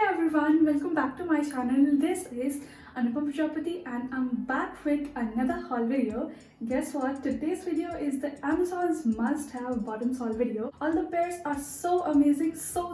everyone, welcome back to my channel. This is Anupam Prajapati and I'm back with another haul video. Guess what? Today's video is the Amazon's must-have bottoms haul video. All the pairs are so amazing, so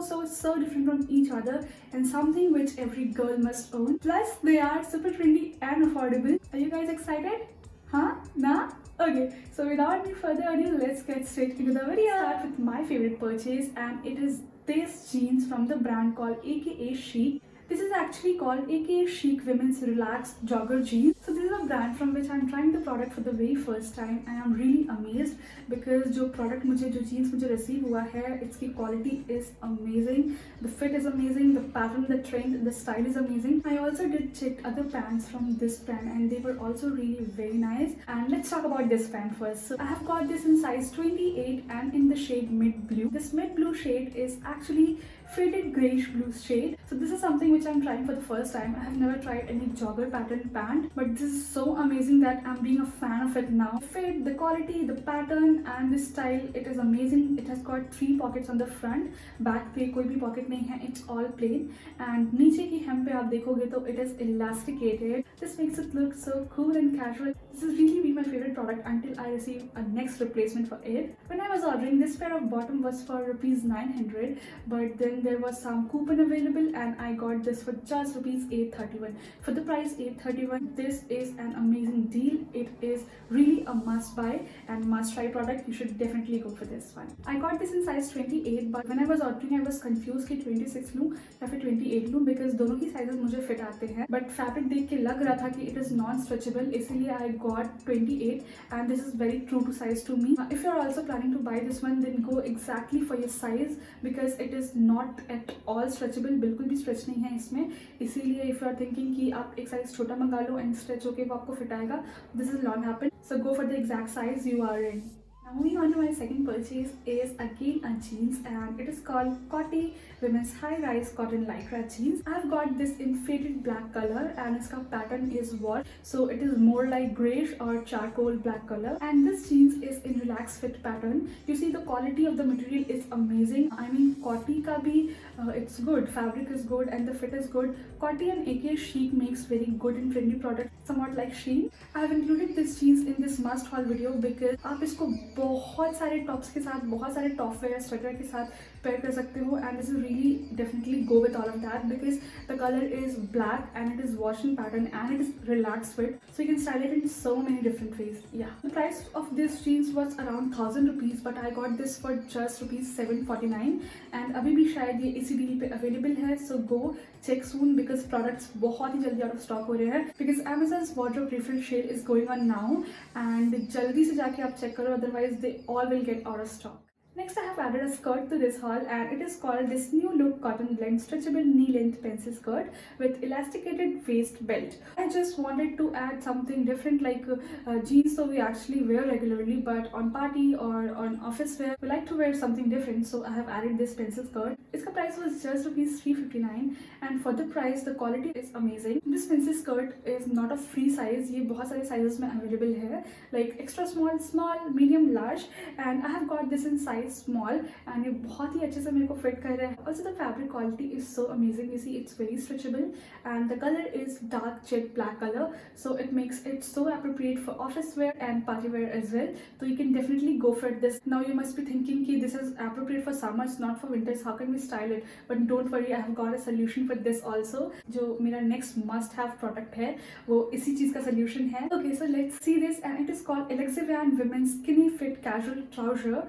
different from each other and something which every girl must own. Plus, they are super trendy and affordable. Are you guys excited? Huh? Nah? Okay, so without any further ado, let's get straight into the video. Start with my favorite purchase and it is this jeans from the brand called AKA Chic. This is actually called AKA Chic Women's Relaxed Jogger Jeans. So this is a brand from which I'm trying the product for the very first time and I'm really amazed because जो product जो jeans मुझे receive हुआ है, its quality is amazing, the fit is amazing, the pattern, the trend, the style is amazing. I also did check other pants from this brand and they were also really very nice. And let's talk about this pant first. So I have got this in size 28 and in the shade mid blue. This mid blue shade is actually faded grayish blue shade. So this is something which I'm trying for the first time. I have never tried any jogger pattern pant, but this is so amazing that I'm being a fan of it now. The fit, the quality, the pattern and the style, it is amazing. It has got 3 pockets on the front. Back पे कोई भी pocket नहीं है. It's all plain. And नीचे की hem पे आप देखोगे तो it is elasticated. This makes it look so cool and casual. This has really been my favorite product until I receive a next replacement for it. When I was ordering, this pair of bottom was for rupees 900, but then there was some coupon available and I got this for just rupees 831. For the price 831, this is an amazing deal. It is really a must buy and must try product. You should definitely go for this one. I got this in size 28, but when I was ordering I was confused कि 26 लूँ या फिर 28 लूँ because दोनों ही sizes मुझे fit आते हैं. But fabric देख के लग रहा था कि it is non stretchable, इसलिए I got 28 and this is very true to size to me. If you're also planning to buy this one, then go exactly for your size because it is not at all stretchable. बिल्कुल भी stretch नहीं है इसमें, इसीलिए if you are thinking कि आप एक size छोटा मंगा लो and stretch होके वो आपको fit आएगा, this will not happen. So go for the exact size you are in. Now moving on to my second purchase is again a jeans and it is called Coty Women's High Rise Cotton Lycra Jeans. I've got this in faded black color and its pattern is wash, so it is more like greyish or charcoal black color. And this jeans is in relaxed fit pattern. You see the quality of the material is amazing. I mean Coty ka bhi it's good, fabric is good and the fit is good. Coty and AKA Chic makes very good and trendy products, somewhat like Shein. I have included this jeans in this must haul video because आप इसको बहुत सारे tops के साथ, बहुत सारे top wear sweater के साथ पेयर कर सकते हो and this is really definitely go with all of that because the color is black and it is wash in pattern and it is relaxed fit, so you can style it in so many different ways. Yeah, the price of this jeans was around 1000 rupees, but I got this for just rupees 749 and अभी भी शायद ये इसी deal पे available है. So go check soon because products बहुत ही जल्दी out of stock हो रहे हैं because Amazon's wardrobe refresh sale is going on now and जल्दी से जाके आप check करो, otherwise they all will get out of stock. Next I have added a skirt to this haul and it is called this New Look Cotton Blend Stretchable Knee Length Pencil Skirt with elasticated waist belt. I just wanted to add something different like jeans, so we actually wear regularly, but on party or on office wear we like to wear something different, so I have added this pencil skirt. Its price was just rupees 359 and for the price the quality is amazing. This pencil skirt is not a free size, ये बहुत सारे sizes में available है like extra small, small, medium, large and I have got this in size small and ये बहुत ही अच्छे से मेरे को fit कर रहा है. Also the fabric quality is so amazing. You see it's very stretchable and the color is dark jet black color, so it makes it so appropriate for office wear and party wear as well. So you can definitely go for this. Now you must be thinking कि this is appropriate for summers, not for winters. How can we style it? But don't worry, I have got a solution for this also. जो मेरा next must have product है वो इसी चीज का solution है. Okay, so let's see this and it is called Alexivian Women's Skinny Fit Casual Trouser.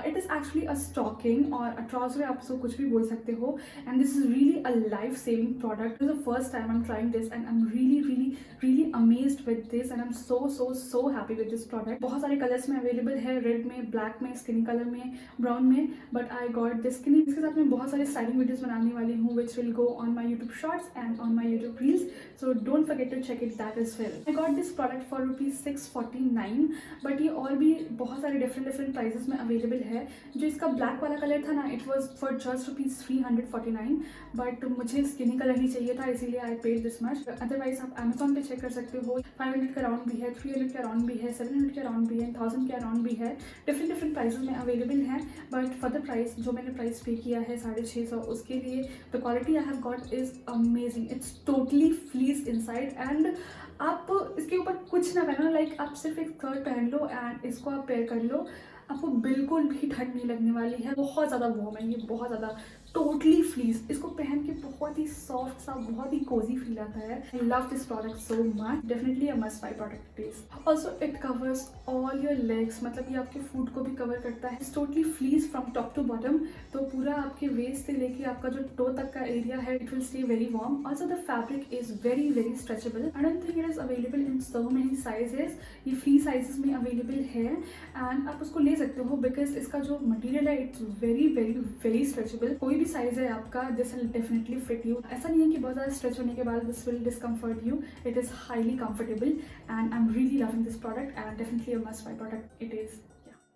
It is actually a stocking or a trouser, आप उसको कुछ भी बोल सकते हो and this is really a life saving product. This is the first time I'm trying this and I'm really amazed with this and I'm so happy with this product. बहुत सारे colors में available है, red में, black में, skinny color में, brown में, but I got this skinny. इसके साथ मैं बहुत सारे styling videos बनाने वाली हूँ which will go on my YouTube shorts and on my YouTube reels, so don't forget to check it that as well. I got this product for rupees 649 but ये और भी बहुत सारे different prices में available है. है। जो इसका ब्लैक वाला कलर था ना, it was for just ₹349, but मुझे स्किनी कलर ही चाहिए था, इसीलिए I paid this much. Otherwise आप अमेजोन पे चेक कर सकते हो, 500 के अराउंड भी है, 300 के अराउंड भी है, 700 के अराउंड भी है, 1000 के अराउंड भी है। डिफरेंट प्राइसेस में अवेलेबल हैं, बट फॉर द प्राइस जो मैंने प्राइस पे किया है 650, उसके लिए the quality I have got is amazing. It's totally fleece inside and आप इसके ऊपर कुछ ना पहनो, लाइक आप सिर्फ एक स्कर्ट पहन लो एंड इसको आप पेयर कर लो, आपको बिल्कुल भी ठंड नहीं लगने वाली है। बहुत ज़्यादा वार्म है ये, बहुत ज़्यादा टोटली फ्लीस। इसको पहन के बहुत ही सॉफ्ट सा, बहुत ही कोजी फील आता है। I love this product so much, definitely a must buy product it is. Also it covers all your legs, मतलब ये आपके फूट को भी कवर करता है। It's totally fleece from top to bottom, तो पूरा आपके वेस्ट से लेके आपका जो टो तक का एरिया है, it will stay very warm. Also the fabric is very stretchable. I don't think it is available in so many sizes. ये फ्री साइजेस में अवेलेबल है एंड आप उसको ले सकते हो, बिकॉज इसका जो मटेरियल है इट्स वेरी स्ट्रेचेबल। कोई भी साइज है आपका, this will definitely fit you. ऐसा नहीं है कि बहुत ज़्यादा स्ट्रेच होने के बाद this will discomfort you, it is highly comfortable and I am really loving this product and definitely a must buy product it is.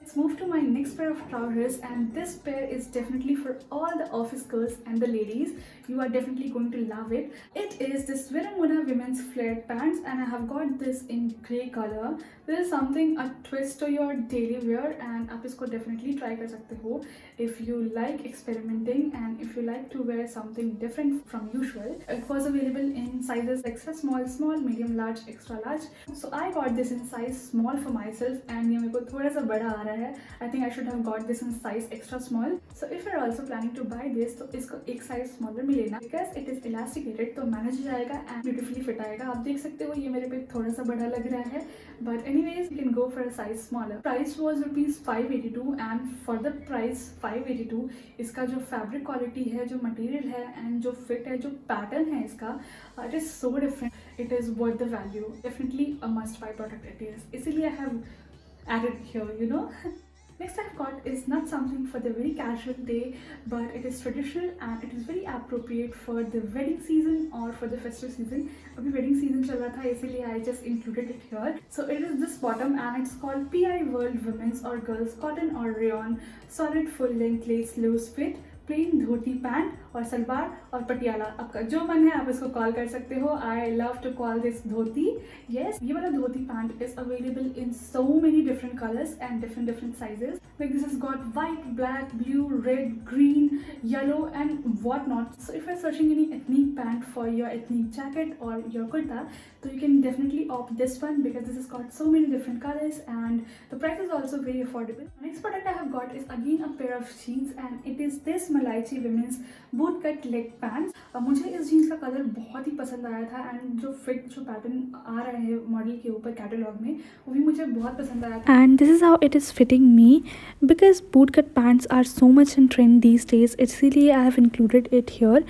Let's move to my next pair of trousers, and this pair is definitely for all the office girls and the ladies. You are definitely going to love it. It is this Viramuna women's flared pants, and I have got this in grey color. This is something a twist to your daily wear, and आप इसको definitely try कर सकते हो if you like experimenting and if you like to wear something different from usual. It was available in sizes extra small, medium large, extra large. So I got this in size small for myself, and ये मेरे को थोड़ा सा बड़ा आ रहा है। I think I should have got this in size extra small. So if you're also planning to buy this, तो इसको एक size smaller में लेना, because it is elasticated, तो मैनेज हो जाएगा and beautifully fit आएगा। आप देख सकते हो ये मेरे पे थोड़ा सा बड़ा लग रहा है, but anyways you can go for a size smaller. Price was ₹582 and for the price 582 इसका जो fabric quality है, जो material है and जो fit है, जो pattern है इसका, it is so different. It is worth the value. Definitely a must buy product it is. इसीलिए I have added here, you know. Next I've got is not something for the very casual day, but it is traditional and it is very appropriate for the wedding season or for the festive season. अभी wedding season चल रहा था, इसीलिए I just included it here. So it is this bottom and it's called PI World Women's or Girls Cotton or Rayon Solid Full Length Lace Loose Fit plain dhoti pant और सलवार और पटियाला। आपका जो मन है आप इसको कॉल कर सकते हो। I love to call this dhoti. Yes, ये वाला dhoti pant is available in so many different colours and different sizes. Like this is got white, black, blue, red, green, yellow and what not. So if you are searching any ethnic pant for your ethnic jacket और your kurta, so you can definitely opt this one because this has got so many different colors and the price is also very affordable. Next product I have got is again a pair of jeans and it is this Malaichi women's boot cut leg pants. मुझे इस jeans का colour बहुत ही पसंद आया था and जो fit, जो pattern आ रहा है मॉडल के ऊपर कैटलॉग में, वो भी मुझे बहुत पसंद आया था। And this is how it is fitting me because boot cut pants are so much in trend these days. इसीलिए I have included it here.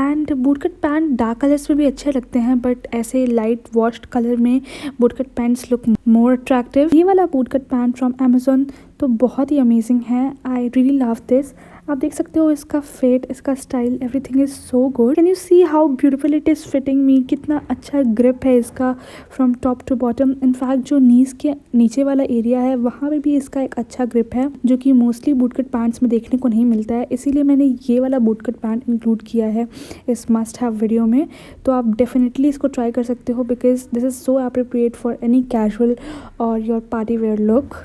And boot cut pant dark colors में भी अच्छे लगते हैं, but ऐसे light washed colour में boot cut pants look more attractive. ये वाला boot cut pant from Amazon तो बहुत ही अमेजिंग है। I really love this. आप देख सकते हो इसका फिट, इसका style, everything is so good. Can you see how beautiful it is fitting me. कितना अच्छा ग्रिप है इसका from top to bottom. In fact जो नीज के नीचे वाला एरिया है वहाँ पे भी इसका एक अच्छा ग्रिप है, जो कि मोस्टली बूटकट पैंट्स में देखने को नहीं मिलता है। इसीलिए मैंने ये वाला बूटकट पैंट इंक्लूड किया है इस मस्ट हैव वीडियो में। तो आप डेफिनेटली इसको ट्राई कर सकते हो because this is so appropriate for any casual और your party wear look.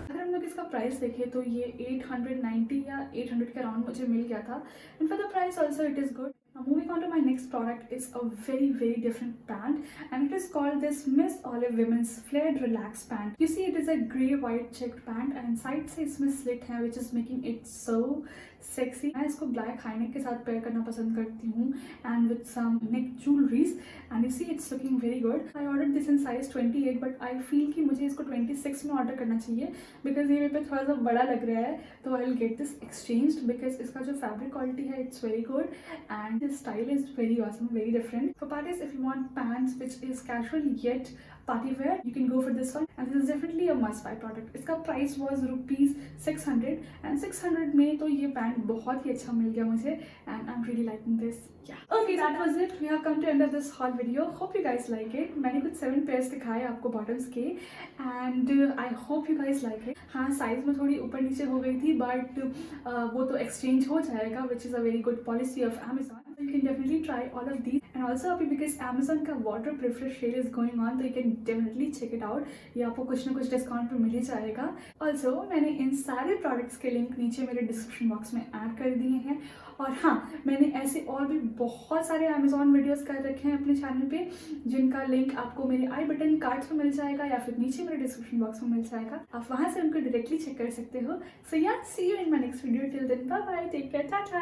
Price देखे तो ये 890 या 800 के अराउंड मुझे मिल गया था and for the price also it is good. Now moving on to my next product is a very different pant and it is called this Miss Olive Women's Flared Relax Pant. You see it is a grey white checked pant and side से इसमें slit है which is making it so sexy. मैं इसको black high neck के साथ pair करना पसंद करती हूँ and with some neck jewelries and you see it's looking very good. I ordered this in size 28 but I feel कि मुझे इसको 26 में ऑर्डर करना चाहिए because ये मेरे पे थोड़ा सा बड़ा लग रहा है, तो I'll get this exchanged because इसका जो fabric quality है it's very good and the style is very awesome, very different. For parties, if you want pants which is casual yet party wear, you can go for this one and this is definitely a must buy product. इसका price was ₹600 and 600 में तो ये pant बहुत ही अच्छा मिल गया मुझे and I am really liking this. Okay, that was it. We have come to end of this haul video. Hope you guys like it. मैंने कुछ 7 पेयर्स दिखाए आपको बॉटम्स के and I hope you guys like it. हाँ, size में थोड़ी ऊपर नीचे हो गई थी बट वो तो एक्सचेंज हो जाएगा, which is a very good policy of Amazon. You can definitely try all of these and also अभी because Amazon का water refresh sale is going on तो you can definitely check it out. ये आपको कुछ ना कुछ discount पे मिल ही जाएगा। Also मैंने इन सारे प्रोडक्ट्स के लिंक नीचे मेरे डिस्क्रिप्शन बॉक्स में ऐड कर दिए हैं और हाँ, मैंने ऐसे और भी बहुत सारे Amazon वीडियोस कर रखे हैं अपने चैनल पे जिनका लिंक आपको मेरे आई बटन कार्ड्स में मिल जाएगा या फिर नीचे मेरे डिस्क्रिप्शन बॉक्स में मिल जाएगा। आप वहाँ से उनको डायरेक्टली चेक कर सकते हो। So yeah, see you in my next video. Till then bye bye, take care, Tata.